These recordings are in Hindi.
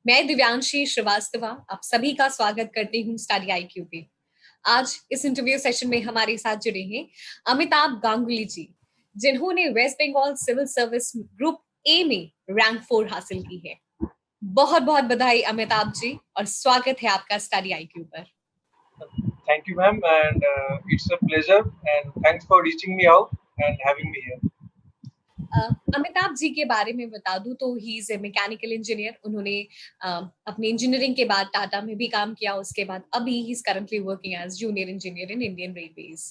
मैं दिव्यांशी श्रीवास्तव आप सभी का स्वागत करती हूँ स्टडी आईक्यू पे। आज इस इंटरव्यू सेशन में हमारे साथ जुड़े हैं अमिताभ गांगुली जी, जिन्होंने West Bengal civil service group A में रैंक 4 हासिल की है। बहुत बहुत बधाई अमिताभ जी और स्वागत है आपका स्टडी आईक्यू पर। Thank you, ma'am, and it's a pleasure. And thanks for reaching me out and having me here. Amitabh ji के बारे में बता दूं तो he is a mechanical engineer. उन्होंने अपने इंजीनियरिंग के बाद टाटा में भी काम किया। उसके बाद अभी ही is currently working as junior engineer in Indian Railways.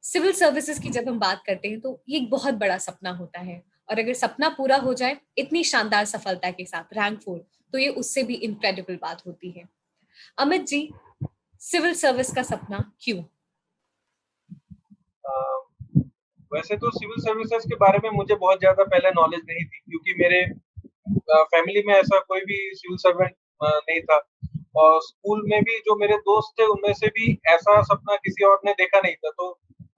Civil services की जब हम बात करते हैं तो ये एक बहुत बड़ा सपना होता है, और अगर सपना पूरा हो जाए इतनी शानदार सफलता के साथ रैंक 4, तो ये उससे भी इनक्रेडिबल बात होती है। अमित जी, सिविल सर्विस का सपना क्यों? वैसे तो सिविल सर्विसेज के बारे में मुझे बहुत ज़्यादा पहले नॉलेज नहीं थी, क्योंकि मेरे फैमिली में ऐसा कोई भी सिविल सर्वेंट नहीं था, और स्कूल में भी जो मेरे दोस्त थे उनमें से भी ऐसा सपना किसी और ने देखा नहीं था। तो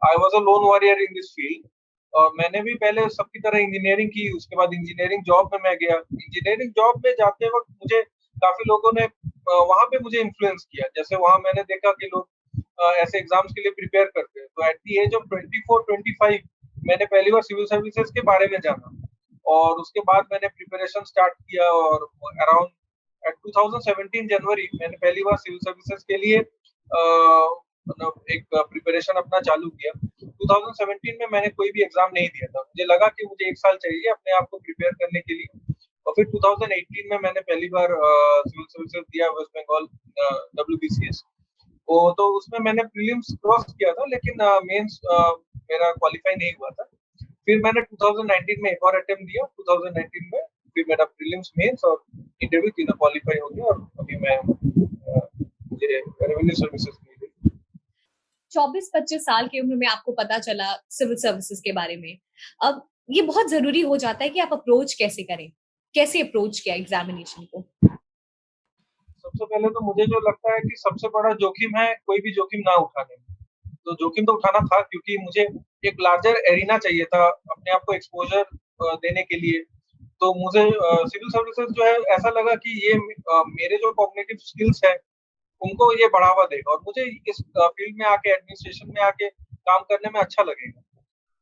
I was a loan warrior in this field, और मैंने भी पहले सबकी तरह इंजीनियरिंग की। उसके बाद इंजीनियरिंग जॉब में मैं गया। इंजीनियरिंग जॉब में जाते वक़्त मुझे काफ़ी लोगों ने वहाँ पे मुझे इन्फ्लुएंस किया। जैसे वहाँ मैंने देखा कि लोग ऐसे एग्ज़ाम्स के लिए प्रिपेयर करते हैं। तो एट द एज ऑफ 24-25 मैंने पहली बार सिविल सर्विसेज के बारे में जाना, और उसके बाद मैंने प्रिपरेशन स्टार्ट किया, और अराउंड 2017 जनवरी मैंने पहली बार सिविल सर्विसेज के लिए मतलब एक प्रिपरेशन अपना चालू किया। 2017 में मैंने कोई भी एग्जाम नहीं दिया था। मुझे लगा कि मुझे 1 साल चाहिए अपने आप को प्रिपेयर करने के लिए, और फिर 2018 में मैंने पहली बार सिविल सर्विसेज दिया, वेस्ट बंगाल WBCS। तो उसमें मैंने प्रीलिम्स क्रॉस किया था, लेकिन मेंस मेरा क्वालिफाई नहीं हुआ था। फिर मैंने 2019 में एक और अटेम्प्ट दिया। 2019 में फिर मेरा प्रीलिम्स, मेंस और इंटरव्यू तीनों क्वालिफाई हो गया, और अभी मैं मुझे रेवेन्यू सर्विसेज मिल गई। 24-25 साल की उम्र में आपको पता चला सिविल सर्विसेज के बारे में। अब ये बहुत जरूरी हो जाता है कि आप अप्रोच कैसे करें, कैसे अप्रोच किया एग्जामिनेशन को? सबसे पहले तो मुझे जो लगता है कि सबसे बड़ा जोखिम है कोई भी जोखिम ना उठाने। तो जोखिम तो उठाना था, क्योंकि मुझे एक लार्जर एरिना चाहिए था अपने आप को एक्सपोज़र देने के लिए। तो मुझे सिविल सर्विसेज जो है, ऐसा लगा कि ये मेरे जो कॉग्निटिव स्किल्स हैं उनको ये बढ़ावा देगा, और मुझे इस फील्ड में आके, एडमिनिस्ट्रेशन में आके काम करने में अच्छा लगेगा।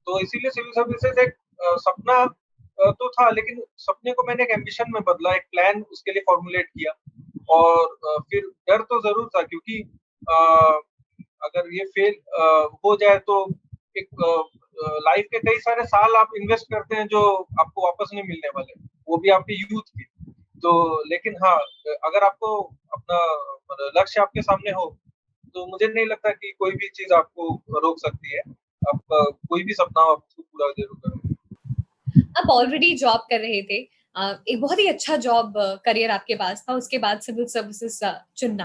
तो इसीलिए सिविल सर्विसेज एक सपना तो था, लेकिन सपने को मैंने एक एम्बिशन में बदला, एक प्लान उसके लिए फॉर्मुलेट किया। और फिर डर तो ज़रूर था, क्योंकि अ, अगर ये फेल हो जाए तो एक लाइफ के कई सारे साल आप इन्वेस्ट करते हैं जो आपको वापस नहीं मिलने वाले, वो भी आपके यूथ की। तो लेकिन हाँ, अगर आपको अपना लक्ष्य आपके सामने हो, तो मुझे नहीं लगता कि कोई भी चीज़ आपको रोक सकती है। आपका कोई भी सपना हो, आप उसको पूरा ज़रूर करोगे। आप ऑलरेडी जॉब कर रहे थे, एक बहुत ही अच्छा जॉब करियर आपके पास था। उसके बाद सिविल सर्विसेज चुनना,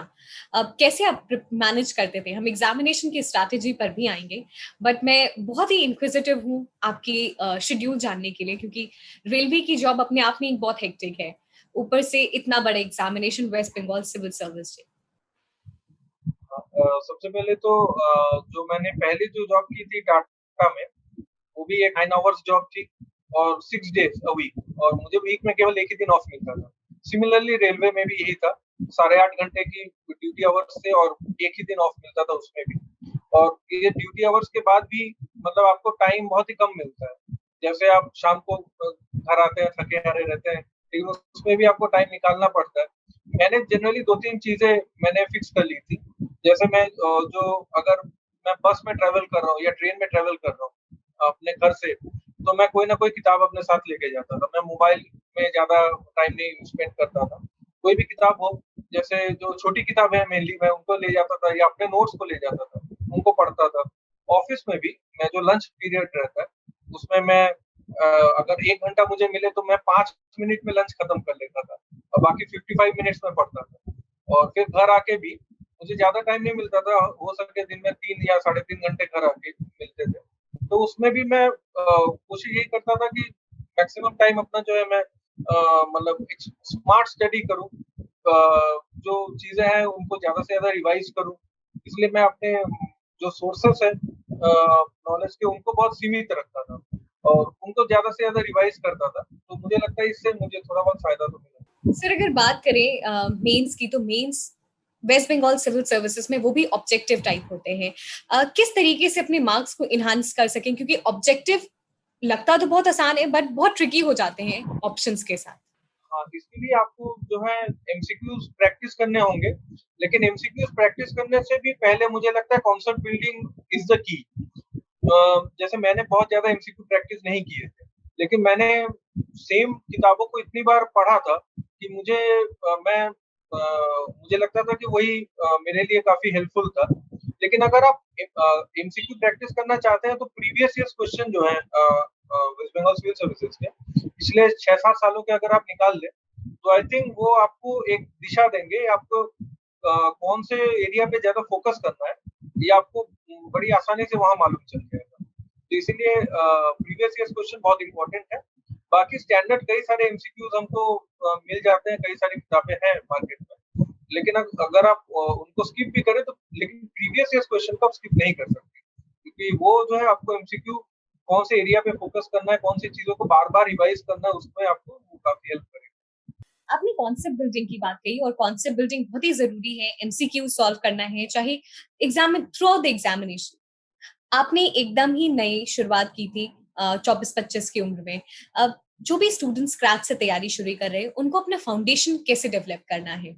अब कैसे आप मैनेज करते थे? हम एग्जामिनेशन की स्ट्रैटेजी पर भी आएंगे, बट मैं बहुत ही इंक्विजिटिव हूँ आपकी शेड्यूल जानने के लिए, क्योंकि रेलवे की जॉब अपने आप में एक बहुत हेक्टिक है, ऊपर से इतना बड़ा examination West Bengal civil service. सबसे पहले तो जो मैंने पहले जो जॉब की थी टाटा में, वो भी एक 9 आवर्स जॉब थी, और 6 डेज अ वीक, और मुझे वीक में केवल 1 ही दिन ऑफ मिलता था। सिमिलरली रेलवे में भी यही था, साढ़े 8 घंटे की ड्यूटी आवर्स थे, और 1 ही दिन ऑफ मिलता था उसमें भी। और ये ड्यूटी आवर्स के बाद भी मतलब आपको टाइम बहुत ही कम मिलता है। जैसे आप शाम को घर आते हैं, थके हारे रहते हैं, लेकिन उसमें भी आपको टाइम निकालना पड़ता है। मैंने जनरली 2-3 चीज़ें मैंने फिक्स कर ली थी। जैसे मैं जो अगर मैं बस में ट्रैवल कर रहा हूँ या ट्रेन में ट्रैवल कर रहा हूँ अपने घर से, तो मैं कोई ना कोई किताब अपने साथ लेके जाता था। मैं मोबाइल में ज़्यादा टाइम नहीं स्पेंड करता था। कोई भी किताब हो, जैसे जो छोटी किताबें हैं मेनली, मैं उनको ले जाता था, या अपने नोट्स को ले जाता था, उनको पढ़ता था। ऑफ़िस में भी मैं जो लंच पीरियड रहता है, उसमें मैं अगर 1 घंटा मुझे मिले तो मैं 5 मिनट में लंच खत्म कर लेता था, और बाकी 55 मिनट्स में पढ़ता था। और फिर घर आके भी मुझे ज़्यादा टाइम नहीं मिलता था, हो सके दिन में 3 या साढ़े 3 घंटे घर आके मिलते थे। तो उसमें भी मैं कोशिश यही करता था कि मैक्सिमम टाइम अपना जो है मैं मतलब एक स्मार्ट स्टडी करूँ, जो चीज़ें हैं उनको ज़्यादा से ज़्यादा रिवाइज़ करूँ। इसलिए मैं अपने जो सोर्सेस हैं नॉलेज के, उनको बहुत सीमित रखता था, और उनको ज़्यादा से ज़्यादा रिवाइज़ करता था। तो मुझे लगता है इससे मुझे थोड़ा बहुत फ़ायदा तो मिला। सर अगर बात करें मेंस की, तो mains West Bengal civil services में वो भी ऑब्जेक्टिव टाइप होते हैं। किस तरीके से अपने मार्क्स को इनहांस कर सकें, क्योंकि ऑब्जेक्टिव लगता तो बहुत आसान है बट बहुत ट्रिकी हो जाते हैं ऑप्शंस के साथ। हाँ, इसके लिए आपको जो है एमसीक्यूज प्रैक्टिस करने होंगे, लेकिन एमसीक्यूज प्रैक्टिस करने से भी पहले मुझे लगता है concept building is the key. जैसे मैंने बहुत ज्यादा एमसीक्यू प्रैक्टिस नहीं किए थे, लेकिन मैंने सेम किताबों को इतनी बार पढ़ा था कि मुझे लगता था कि वही मेरे लिए काफी हेल्पफुल था। लेकिन अगर आप एमसीक्यू प्रैक्टिस करना चाहते हैं तो प्रीवियस ईयर्स क्वेश्चन जो है वेस्ट बंगाल सिविल सर्विसेज के पिछले 6-7 सालों के अगर आप निकाल लें तो आई थिंक वो आपको एक दिशा देंगे, आपको कौन से एरिया पे ज्यादा फोकस करना है ये आपको बड़ी आसानी से वहां मालूम चल जाएगा। तो इसीलिए प्रीवियस ईयर क्वेश्चन बहुत इंपॉर्टेंट है। बाकी स्टैंडर्ड कई सारे एमसीक्यूज हमको मिल जाते हैं, कई सारी किताबें हैं मार्केट में, लेकिन अगर आप उनको स्किप भी करें तो लेकिन प्रीवियस ईयर क्वेश्चन को आप स्किप नहीं कर सकते, क्योंकि वो जो है आपको एमसीक्यू कौन से एरिया पे फोकस करना है, कौन सी चीजों को बार बार रिवाइज करना है, उसमें आपको वो काफी हेल्प करेगा। आपने कॉन्सेप्ट बिल्डिंग की बात कही, और कॉन्सेप्ट बिल्डिंग बहुत ही जरूरी है, एमसीक्यू सॉल्व करना है चाहे एग्जाम में, थ्रू आउट द एग्जामिनेशन। आपने एकदम ही नई शुरुआत की थी 24-25 की उम्र में। अब जो भी स्टूडेंट स्क्रैच से तैयारी शुरू कर रहे हैं, उनको अपना फाउंडेशन कैसे डेवलप करना है?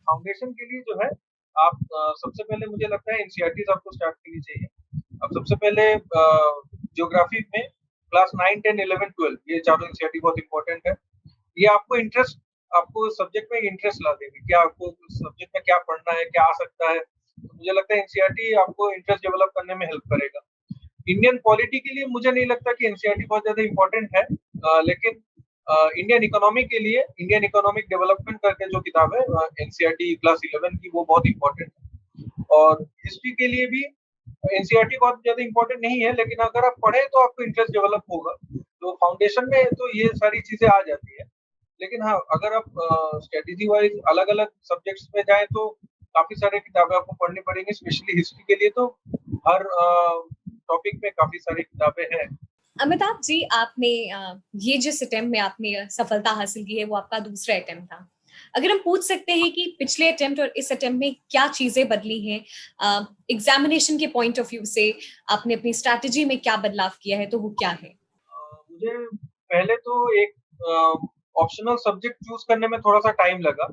फाउंडेशन के लिए जो है आप सबसे पहले मुझे लगता है एनसीईआरटीज आपको स्टार्ट करनी चाहिए। अब सबसे पहले ज्योग्राफी में क्लास 9, 10, 11, 12 ये चारों एनसीईआरटी बहुत इंपॉर्टेंट है। ये आपको सब्जेक्ट में इंटरेस्ट ला देंगे, क्या आपको सब्जेक्ट में क्या पढ़ना है, क्या आ सकता है। तो मुझे लगता है एनसीईआरटी आपको इंटरेस्ट डेवलप करने में हेल्प करेगा। इंडियन पॉलिटी के लिए मुझे नहीं लगता कि एनसीईआरटी बहुत ज्यादा इंपॉर्टेंट है, लेकिन इंडियन इकोनॉमी के लिए इंडियन इकोनॉमिक डेवलपमेंट करके जो किताब है एनसीईआरटी क्लास 11 की, वो बहुत इंपॉर्टेंट है। और हिस्ट्री के लिए भी एनसीईआरटी बहुत ज्यादा इंपॉर्टेंट नहीं है, लेकिन अगर आप पढ़े तो आपको इंटरेस्ट डेवलप होगा। तो फाउंडेशन में तो ये सारी चीजें आ जाती है। लेकिन हाँ, अगर आप स्ट्रेटेजी वाइज अलग अलग सब्जेक्ट्स में जाएं तो काफी सारे किताबें आपको पढ़नी पड़ेंगी, स्पेशली हिस्ट्री के लिए तो हर टॉपिक में काफी सारी किताबें हैं। अमिताभ जी, आपने ये जिस अटेम्प्ट में आपने सफलता हासिल की है, वो आपका दूसरा अटेम्प्ट था। अगर हम पूछ सकते हैं कि पिछले अटेम्प्ट और इस अटेम्प्ट में क्या चीजें बदली हैं एग्जामिनेशन के पॉइंट ऑफ व्यू से, आपने अपनी स्ट्रैटेजी में क्या बदलाव किया है, तो वो क्या है? मुझे पहले तो एक ऑप्शनल सब्जेक्ट चूज करने में थोड़ा सा टाइम लगा।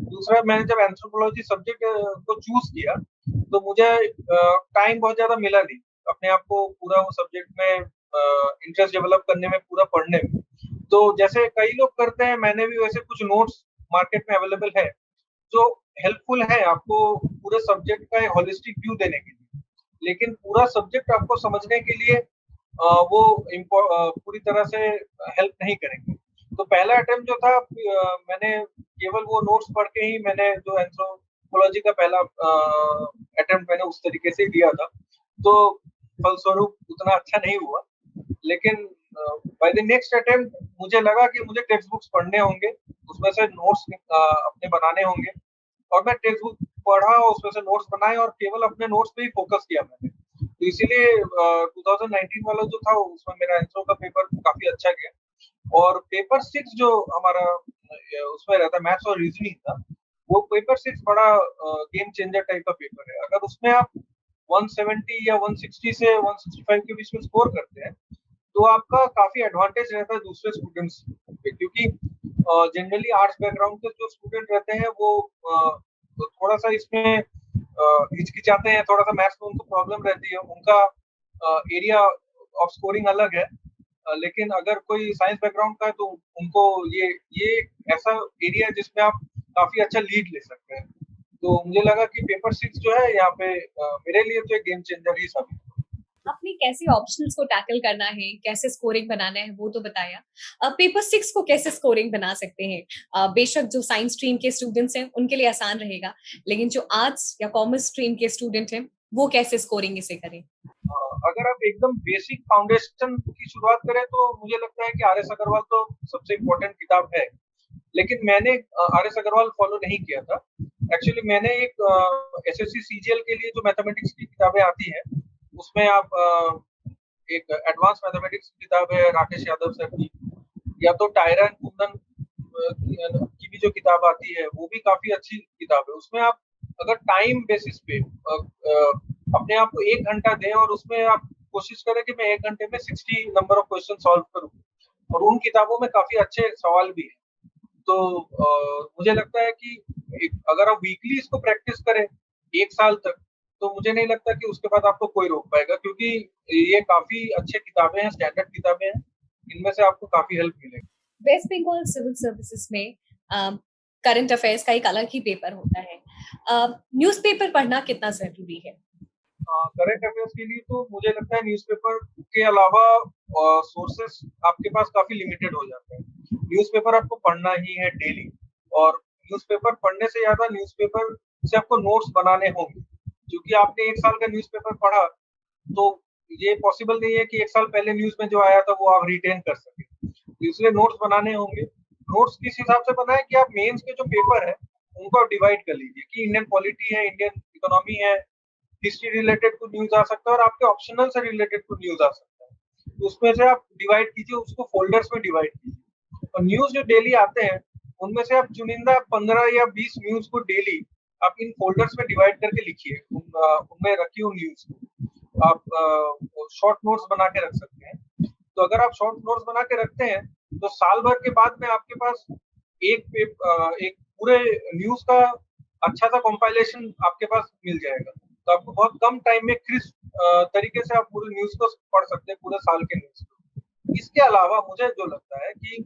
दूसरा, मैंने जब एंथ्रोपोलॉजी सब्जेक्ट को चूज किया तो मुझे टाइम बहुत ज्यादा मिला नहीं अपने आप को पूरा वो सब्जेक्ट में इंटरेस्ट डेवलप करने में, पूरा पढ़ने में। तो जैसे कई लोग करते हैं, मैंने भी वैसे कुछ नोट्स मार्केट में अवेलेबल है जो हेल्पफुल है आपको पूरे सब्जेक्ट का एक होलिस्टिक व्यू देने के लिए। लेकिन पूरा सब्जेक्ट आपको समझने के लिए वो पूरी तरह से हेल्प नहीं करेंगे। तो पहला अटेम्प्ट जो था मैंने केवल वो नोट्स पढ़ के ही, मैंने जो एंथ्रोपोलॉजी का पहला अटेम्प्ट मैंने उस तरीके से दिया था, तो फलस्वरूप उतना अच्छा नहीं हुआ। लेकिन बाय द नेक्स्ट अटेम्प्ट मुझे लगा कि मुझे टेक्स्ट बुक्स पढ़ने होंगे, उसमें से नोट्स अपने बनाने होंगे, और मैं टेक्स्ट बुक पढ़ा और उसमें से नोट्स बनाए और केवल अपने नोट्स पे ही फोकस किया मैंने। तो इसीलिए 2019 वाला जो था उसमें मेरा एंथ्रो का पेपर काफी अच्छा गया। और पेपर 6 जो हमारा उसमें रहता है, मैथ्स और रीजनिंग था, वो पेपर 6 बड़ा गेम चेंजर टाइप का पेपर है। अगर उसमें आप 170 या 160 से 165 के बीच में स्कोर करते हैं तो आपका काफी एडवांटेज रहता है दूसरे स्टूडेंट्स पे, क्योंकि जनरली आर्ट्स बैकग्राउंड के जो स्टूडेंट रहते हैं वो तो थोड़ा सा इसमें हिचकिचाते हैं, थोड़ा सा मैथ्स में उनको प्रॉब्लम रहती है, उनका एरिया ऑफ स्कोरिंग अलग है। लेकिन अगर कोई साइंस बैकग्राउंड का है तो उनको ये ऐसा एरिया है जिसमें आप काफी अच्छा लीड ले सकते हैं। तो मुझे लगा कि पेपर 6 जो है यहाँ पे मेरे लिए तो एक गेम चेंजर ही साबित हुआ। आपने कैसे ऑप्शंस को टैकल करना है, कैसे स्कोरिंग बनाना है, वो तो बताया। पेपर 6 को कैसे स्कोरिंग बना सकते हैं? बेशक जो साइंस स्ट्रीम के स्टूडेंट्स हैं उनके लिए आसान रहेगा, लेकिन जो आर्ट्स या कॉमर्स स्ट्रीम के स्टूडेंट हैं, वो कैसे स्कोरिंग इसे करें? अगर आप एकदम बेसिक फाउंडेशन की शुरुआत करें तो मुझे लगता है कि आर एस अग्रवाल तो सबसे इम्पोर्टेंट किताब है। लेकिन मैंने आर एस अग्रवाल फॉलो नहीं किया था। एक्चुअली मैंने एक एसएससी सीजीएल के लिए जो मैथमेटिक्स की किताबें आती हैं उसमें आप एक एडवांस मैथमेटिक्स की किताब है राकेश यादव सर की, या तो टायरा एंड कुंदन की की जो किताब आती है वो भी काफी अच्छी किताब है। उसमें आप अगर टाइम बेसिस पे अपने आप को 1 घंटा दें और उसमें आप कोशिश करें कि मैं 1 घंटे में 60 नंबर ऑफ क्वेश्चन सॉल्व करूं, और उन किताबों में काफी अच्छे सवाल भी हैं। तो मुझे लगता है कि अगर आप वीकली इसको प्रैक्टिस करें 1 साल तक, तो मुझे नहीं लगता कि उसके बाद आपको कोई रोक पाएगा, क्योंकि ये काफी अच्छे किताबें हैं, स्टैंडर्ड किताबें हैं, इनमें से आपको काफी हेल्प मिलेगी। वेस्ट बंगाल सिविल सर्विसेज में करंट अफेयर्स का एक अलग ही पेपर होता है। न्यूज़पेपर पढ़ना कितना जरूरी है? करंट अफेयर्स के लिए तो मुझे लगता है न्यूज़पेपर के अलावा सोर्सेस आपके पास काफी लिमिटेड हो जाते हैं। न्यूज़पेपर आपको पढ़ना ही है डेली, और न्यूज़पेपर पढ़ने से ज्यादा न्यूज़पेपर से आपको नोट्स बनाने होंगे, क्योंकि आपने 1 साल का न्यूज़पेपर पढ़ा, तो ये पॉसिबल नहीं है कि 1 साल पहले न्यूज में जो आया था वो आप रिटेन कर सके। तो इसलिए नोट्स बनाने होंगे। नोट्स किस हिसाब से बनाए कि आप मेंस के जो पेपर है उनको आप डिवाइड कर लीजिए कि इंडियन पॉलिटी है, इंडियन इकोनॉमी है, हिस्ट्री रिलेटेड कुछ न्यूज आ सकता है, और आपके ऑप्शनल से रिलेटेड कुछ न्यूज आ सकता है। तो उसमें से आप डिवाइड कीजिए, उसको फोल्डर्स में डिवाइड कीजिए, और न्यूज जो डेली आते हैं उनमें से आप चुनिंदा 15 या 20 न्यूज को डेली आप इन फोल्डर्स में डिवाइड करके लिखिए, उनमें रखिए उन न्यूज को। आप शॉर्ट नोट्स बना के रख सकते हैं। तो अगर आप शॉर्ट नोट्स बना के रखते हैं, तो साल भर के बाद में आपके पास एक पूरे न्यूज का अच्छा सा कंपाइलेशन आपके पास मिल जाएगा। तो आपको बहुत कम टाइम में क्रिस्प तरीके से आप पूरे न्यूज को पढ़ सकते हैं, पूरे साल के न्यूज को। इसके अलावा मुझे जो लगता है कि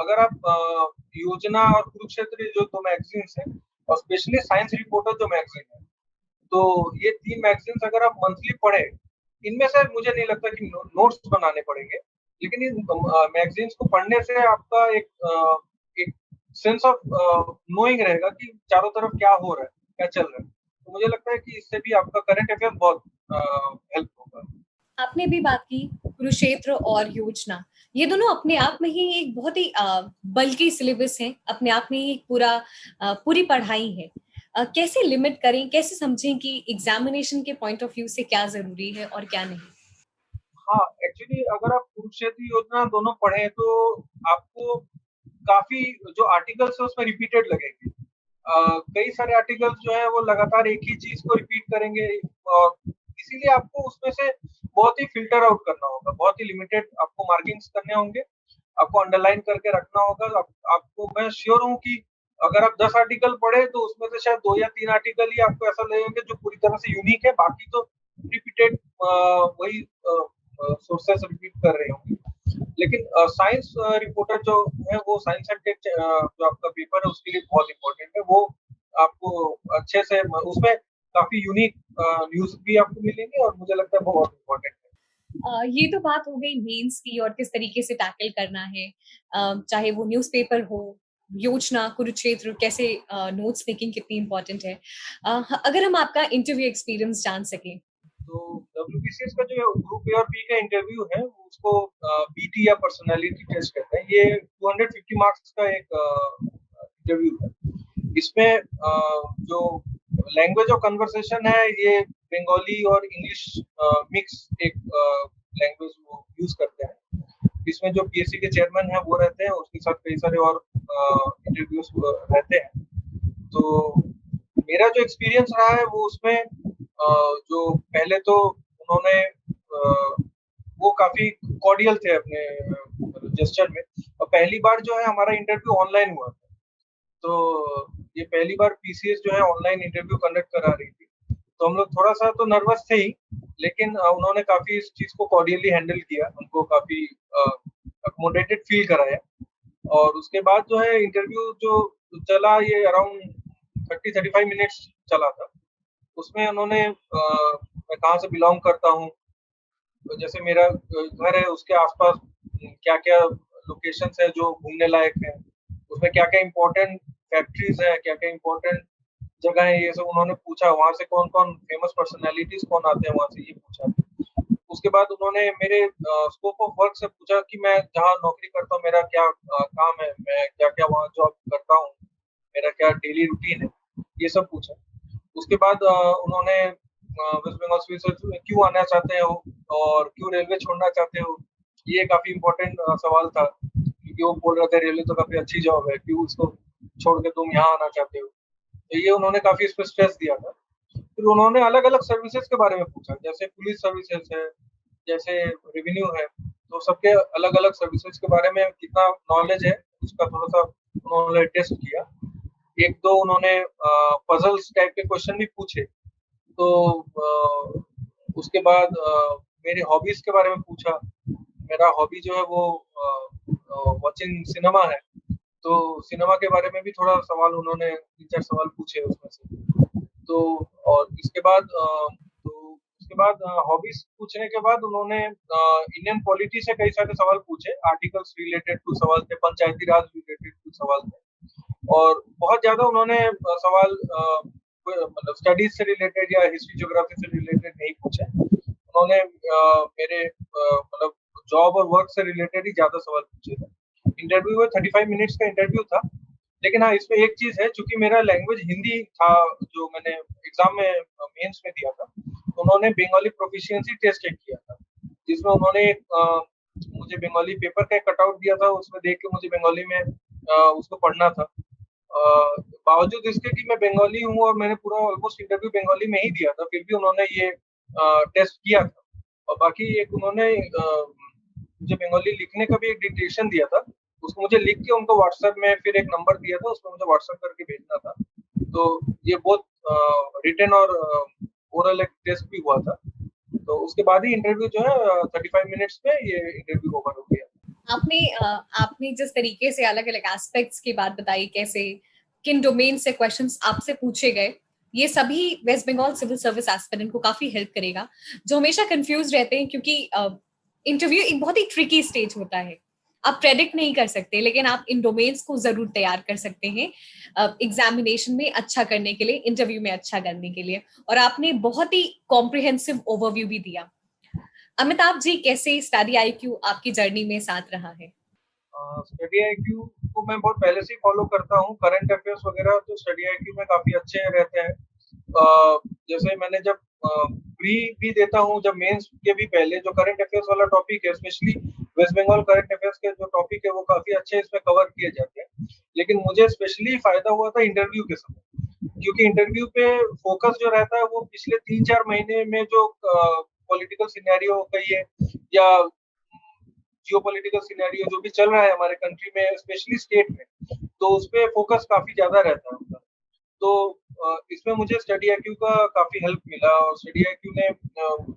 अगर आप योजना और कुरुक्षेत्र जो 2 मैगजीन्स हैं, और स्पेशली साइंस रिपोर्टर जो मैगजीन है, तो ये 3 मैगजीन्स अगर आप मंथली पढ़े, इनमें से मुझे नहीं लगता कि नोट्स बनाने पड़ेंगे, लेकिन इन मैगजीन्स को पढ़ने से आपका एक सेंस ऑफ नोइंग रहेगा कि चारों तरफ क्या हो रहा है, क्या चल रहा है। तो मुझे लगता है कि इससे भी आपका करंट अफेयर बहुत हेल्प होगा। आपने भी बात की कुरुक्षेत्र और योजना, ये दोनों अपने आप में ही एक बहुत ही बल्कि सिलेबस है, अपने आप में ही एक पूरी पढ़ाई है। कैसे लिमिट करें, कैसे समझें कि एग्जामिनेशन के पॉइंट ऑफ व्यू से क्या जरूरी है और क्या नहीं? हाँ, एक्चुअली अगर आप कुरुक्षेत्र योजना दोनों पढ़े तो आपको काफी जो आर्टिकल्स है उसमें रिपीटेड लगेंगे। कई सारे आर्टिकल्स जो है वो लगातार एक ही चीज को रिपीट करेंगे, और इसीलिए आपको उसमें से बहुत ही फिल्टर आउट करना होगा, बहुत ही लिमिटेड आपको मार्किंग्स करने होंगे, आपको अंडरलाइन करके रखना होगा। आपको मैं श्योर हूँ कि अगर आप 10 आर्टिकल पढ़े तो उसमें से शायद 2 या 3 आर्टिकल ही आपको ऐसा लगेंगे जो पूरी तरह से यूनिक है, बाकी तो रिपीटेड वही सोर्सेस रिपीट कर रहे होंगे। लेकिन साइंस रिपोर्टर जो है वो साइंस एंड टेक जो आपका पेपर है उसके लिए बहुत इंपॉर्टेंट है। वो आपको अच्छे से उसमें काफी यूनिक न्यूज भी आपको मिलेंगे, और मुझे लगता है वो बहुत इंपॉर्टेंट है। ये तो बात हो गई मेंस की और किस तरीके से टैकल करना है, चाहे वो न्यूज़पेपर हो, योजना, कुरुक्षेत्र, कैसे नोट्स मेकिंग कितनी इंपॉर्टेंट है। अगर हम आपका इंटरव्यू एक्सपीरियंस जान सकें। तो WBCS का जो ग्रुप ए और बी का इंटरव्यू है उसको बीटी या पर्सनालिटी टेस्ट कहते हैं। ये 250 मार्क्स का एक इंटरव्यू है। इसमें जो लैंग्वेज ऑफ कन्वर्सेशन है ये बंगाली और इंग्लिश मिक्स एक लैंग्वेज वो यूज करते हैं। इसमें जो पीएससी के चेयरमैन है वो रहते हैं, उसके साथ कई सारे और इंटरव्यूज रहते हैं। तो मेरा जो एक्सपीरियंस रहा है वो उसमें जो पहले तो उन्होंने वो काफी कॉर्डियल थे अपने जेस्चर में, और पहली बार जो है हमारा इंटरव्यू ऑनलाइन हुआ था। तो ये पहली बार पीसीएस जो है ऑनलाइन इंटरव्यू कंडक्ट करा रही थी, तो हम लोग थोड़ा सा तो नर्वस थे ही, लेकिन उन्होंने काफी इस चीज को कॉर्डियली हैंडल किया, हमको काफी अकोमोडेटेड फील कराया। और उसके बाद जो है इंटरव्यू जो चला ये अराउंड 30-35 मिनट्स चला था। उसमें उन्होंने मैं कहाँ से बिलोंग करता हूँ, तो जैसे मेरा घर है उसके आसपास क्या-क्या लोकेशंस है जो घूमने लायक है, उसमें क्या-क्या इम्पोर्टेंट फैक्ट्रीज है, क्या-क्या इम्पोर्टेंट जगह है, ये सब उन्होंने पूछा। वहाँ से कौन-कौन फेमस पर्सनैलिटीज कौन आते हैं वहाँ से, ये पूछा। उसके बाद उन्होंने मेरे स्कोप ऑफ वर्क से पूछा कि मैं जहाँ नौकरी करता हूँ मेरा क्या काम है, मैं क्या-क्या वहाँ जॉब करता हूँ, मेरा क्या डेली रूटीन है, ये सब पूछा। उसके बाद उन्होंने वेस्ट बंगाल सिविल सर्विस में क्यों आना चाहते हो और क्यों रेलवे छोड़ना चाहते हो, ये काफी इम्पोर्टेंट सवाल था, क्योंकि वो बोल रहे थे रेलवे तो काफी अच्छी जॉब है, क्यों उसको छोड़ के तुम यहाँ आना चाहते हो। तो ये उन्होंने काफ़ी इस पे स्ट्रेस दिया था। फिर उन्होंने अलग-अलग सर्विसेज़ के बारे में पूछा, जैसे पुलिस सर्विसेज़ है, जैसे रेवेन्यू है, तो सबके अलग-अलग सर्विसेज़ के बारे में कितना नॉलेज है, उसका थोड़ा-सा उन्होंने टेस्ट किया। 1-2 उन्होंने पज़ल्स टाइप के क्वेश्चन भी पूछे। तो उसके बाद मेरे हॉबीज़ के बारे में पूछा। मेरा हॉबी जो है वो वॉचिंग सिनेमा है, तो सिनेमा के बारे में भी थोड़ा सवाल उन्होंने 3-4 सवाल पूछे उसमें से। तो और इसके बाद हॉबीज़ पूछने के बाद उन्होंने इंडियन पॉलिटी से कई सारे सवाल पूछे, आर्टिकल्स रिलेटेड कुछ सवाल थे, पंचायती राज रिलेटेड कुछ सवाल थे और बहुत ज़्यादा उन्होंने सवाल मतलब स्टडीज़ से रिलेटेड या हिस्ट्री ज्योग्राफी से रिलेटेड नहीं पूछे। उन्होंने मेरे मतलब जॉब और वर्क से रिलेटेड ही ज़्यादा सवाल पूछे थे। इंटरव्यू में 35 मिनट्स का इंटरव्यू था, लेकिन हाँ, इसमें एक चीज़ है, चूँकि मेरा लैंग्वेज हिंदी था, जो मैंने एग्ज़ाम में मेंस में दिया था, तो उन्होंने बंगाली प्रोफिशिएंसी टेस्ट चेक किया था, जिसमें उन्होंने मुझे बंगाली पेपर का एक कटआउट दिया था, उसमें देख के मुझे बंगाली में उसको पढ़ना था। बावजूद इसके कि मैं बंगाली हूँ और मैंने पूरा ऑलमोस्ट इंटरव्यू बंगाली में ही दिया था, फिर भी उन्होंने ये टेस्ट किया था। और बाकी एक उन्होंने मुझे बंगाली लिखने का भी एक डिक्टेशन दिया था, उसको मुझे लिख के उनको व्हाट्सएप में फिर एक नंबर दिया था, उसमें मुझे व्हाट्सएप करके भेजना था। तो ये बोथ रिटन और ओरल एक टेस्ट भी हुआ था। तो उसके बाद ही इंटरव्यू जो है 35 मिनट्स में ये इंटरव्यू ओवर हो गया। आपने जिस तरीके से अलग-अलग एस्पेक्ट्स की बात बताई, कैसे किन डोमेन से क्वेश्चंस आपसे पूछे गए, ये सभी West Bengal civil service aspirant को काफी हेल्प करेगा, जो हमेशा कंफ्यूज रहते हैं, क्योंकि इंटरव्यू एक बहुत ही ट्रिकी स्टेज होता है। आप प्रेडिक्ट नहीं कर सकते, लेकिन आप इन डोमेन्स को जरूर तैयार कर सकते हैं एग्जामिनेशन में अच्छा करने के लिए, इंटरव्यू में अच्छा करने के लिए। और आपने बहुत ही कॉम्प्रिहेंसिव ओवरव्यू भी दिया। अमिताभ जी, कैसे स्टडी आईक्यू आपकी जर्नी में साथ रहा है? स्टडी आईक्यू को मैं बहुत पहले से ही फॉलो करता हूँ। करंट अफेयर्स वगैरह तो स्टडी आईक्यू में काफ़ी अच्छे रहते हैं। जैसे मैंने जब प्री भी देता हूँ, जब मेंस के भी पहले जो करंट अफेयर्स वाला टॉपिक है, specially West Bengal current affairs के जो टॉपिक है, वो काफ़ी अच्छे इसमें कवर किए जाते हैं। लेकिन मुझे स्पेशली फ़ायदा हुआ था इंटरव्यू के समय, क्योंकि इंटरव्यू पे फ़ोकस जो रहता है वो पिछले 3-4 महीने में जो पॉलिटिकल सिनेरियो कहिए या जियोपॉलिटिकल सिनेरियो जो भी चल रहा है हमारे कंट्री में, स्पेशली स्टेट में, तो उसपे फोकस काफ़ी ज़्यादा रहता है उनका। तो इसमें मुझे स्टडी आईक्यू का काफ़ी हेल्प मिला और स्टडी आईक्यू ने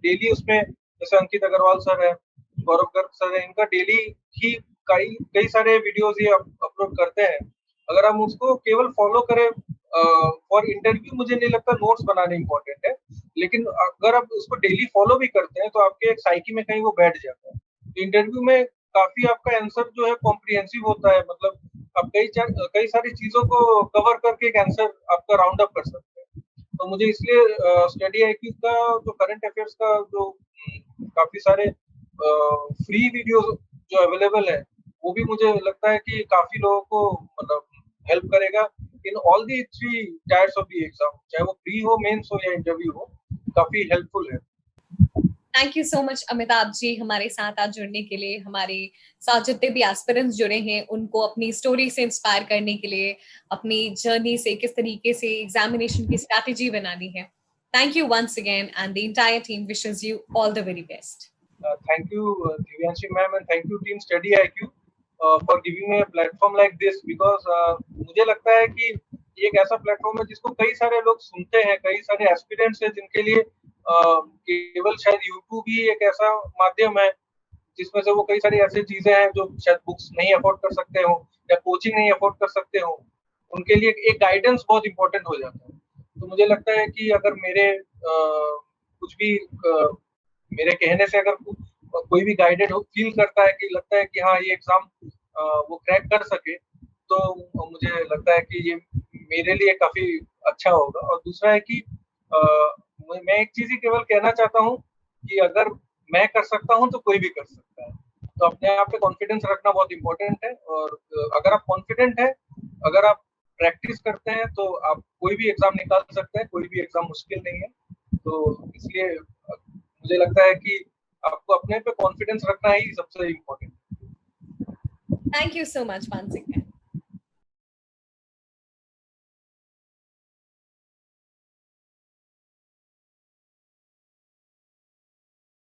डेली उसमें, जैसे अंकित अग्रवाल सर हैं, गौरव गर्ग सर हैं, इनका डेली ही कई कई सारे वीडियोज़ ये अपलोड करते हैं। अगर हम उसको केवल फॉलो करें फॉर इंटरव्यू, मुझे नहीं लगता नोट्स बनाने इम्पोर्टेंट है, लेकिन अगर आप उसको डेली फॉलो भी करते हैं, तो आपके एक साइकी में कहीं वो बैठ जाता है। इंटरव्यू में काफ़ी आपका आंसर जो है कॉम्प्रिहेंसिव होता है, मतलब आप कई सारी चीज़ों को कवर करके एक आंसर आपका राउंड अप कर सकते हैं। तो मुझे इसलिए स्टडी आईक्यू का जो करंट अफेयर्स का जो काफ़ी सारे फ्री वीडियोज़ जो अवेलेबल है, वो भी मुझे लगता है कि काफ़ी लोगों को मतलब हेल्प करेगा in all the 3 tyres of the exam, चाहे वो प्री हो, मेंस हो या इंटरव्यू हो, काफ़ी हेल्पफुल है। Thank you so much Amitabh ji, हमारे साथ आज जुड़ने के लिए, हमारे साथ जितने भी एस्पिरेंट्स जुड़े हैं उनको अपनी स्टोरी से इंस्पायर करने के लिए, अपनी जर्नी से किस तरीके से एग्जामिनेशन की स्ट्रैटेजी बनानी है। Thank you once again and the entire team wishes you all the very best. Thank you, Divyanshi ma'am, and thank you team Study IQ for giving me a platform like this, because मुझे लगता है कि ये एक ऐसा प्लेटफॉर्म है जिसको कई सारे लोग सुनते हैं, कई सारे एस्पिरेंट्स हैं जिनके लिए केवल शायद यूट्यूब ही एक ऐसा माध्यम है जिसमें से वो कई सारी ऐसी चीजें हैं जो शायद बुक्स नहीं अफोर्ड कर सकते हो या कोचिंग नहीं अफोर्ड कर सकते हो, उनके लिए एक गाइडेंस बहुत इंपॉर्टेंट हो जाता है। तो मुझे लगता है कि अगर कुछ भी मेरे कहने से अगर कोई भी गाइडेड हो फील करता है कि लगता है कि हाँ ये एग्जाम वो क्रैक कर सके, तो मुझे लगता है कि ये मेरे लिए काफी अच्छा होगा। और दूसरा है कि अ, मैं एक चीज ही केवल कहना चाहता हूँ कि अगर मैं कर सकता हूँ तो कोई भी कर सकता है। तो अपने आप पे कॉन्फिडेंस रखना बहुत इंपॉर्टेंट है, और अगर आप कॉन्फिडेंट है, अगर आप प्रैक्टिस करते हैं, तो आप कोई भी एग्जाम निकाल सकते हैं, कोई भी एग्जाम मुश्किल नहीं है। तो इसलिए मुझे लगता है कि आपको अपने पे कॉन्फिडेंस रखना ही सबसे इम्पोर्टेंट है। Thank you so much once again.